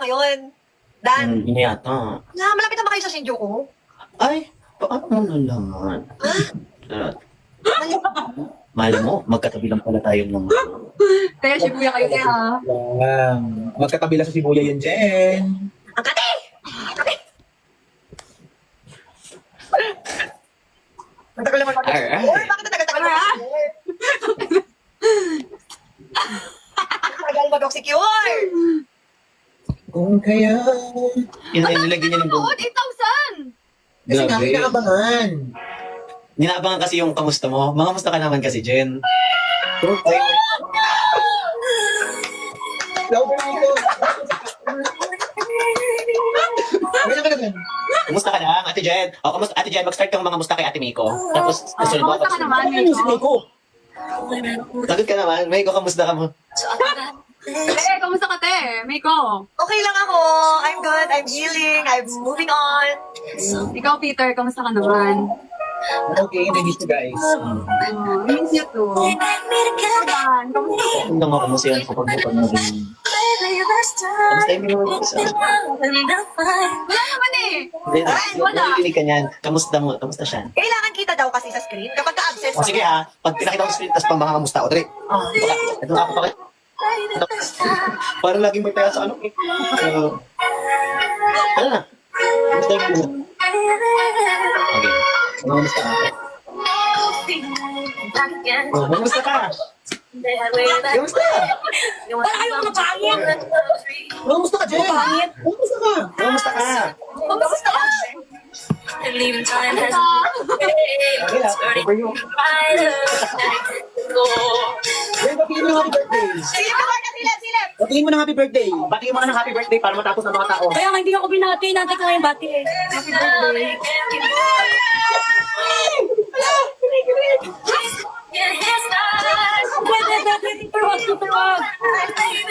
ngayon? Dan, Hindi yata. malapit na ba kayo sa Shinjuku? Ay, paano mo nalaman? Mahal mo, magkatabi lang pala tayo ng... Kaya Shibuya kayo kaya ha. Magkatabi lang sa Shibuya yun, Jen. Ang kate! Matagal naman ako. Alright. Uy, bakit natagal-tagal mo? Tagal mag-secure! Kung kaya... Nilagyan niya ng buong... Noon, 8,000! Kasi nga, Grabe. kinakabangan. Ninaabangan kasi yung kamusta mo. Mga kamusta ka naman kasi, Jen. Okay. Louder dito. Ganyan ka naman. Kamusta ka lang, Ate Jen? O, kamusta, Ate Jen, mag-start kang mga kamusta kay Ate Miko. Tapos, kasunod mo. Kamusta ka naman, Ano yung Miko? ko? Sagot ka naman. Miko, kamusta ka mo? Kamusta ka, te? Miko? Okay lang ako. I'm good. I'm healing. I'm moving on. Ikaw, Peter, kamusta ka naman? Okay, nandito guys. Miss you too. Dan, kamusta ka? Hindi nga kamusta yan kapag mo pag naging... Kamusta yung mga kamusta? Wala naman eh. Hindi, wala. nakikinig ka niyan. Kamusta mo? Kamusta siya? Kailangan kita daw kasi sa screen. Kapag ka-absent O sige ha, pag pinakita ko sa screen, tapos pang mga kamusta ako. Dali. Ito ako pa kayo. Parang laging may pera sa ano eh. Ano na? Kamusta yung mga? Okay. Kamusta ka? Kamusta ka? Kamusta? Wala kayo mga pangit! Kamusta ka, Jen? Kamusta ka? Kamusta ka? Kamusta ka? Okay lang. Over you. Jen, batiin mo ng happy birthday. Silip ka na, silip! Batiin mo ng happy birthday. Batiin mo na ng happy birthday para matapos ng mga tao. Kaya nga hindi ako binati, nati ko ngayon bati eh. Happy birthday. Pwede, super wag.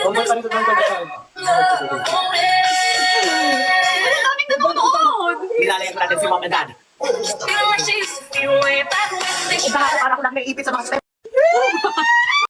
Huwag mo pa rin ito ng pagkakas. Ang daming nanonood. Kilalayan natin si Mom and Dad. Para ko lang naipit sa mga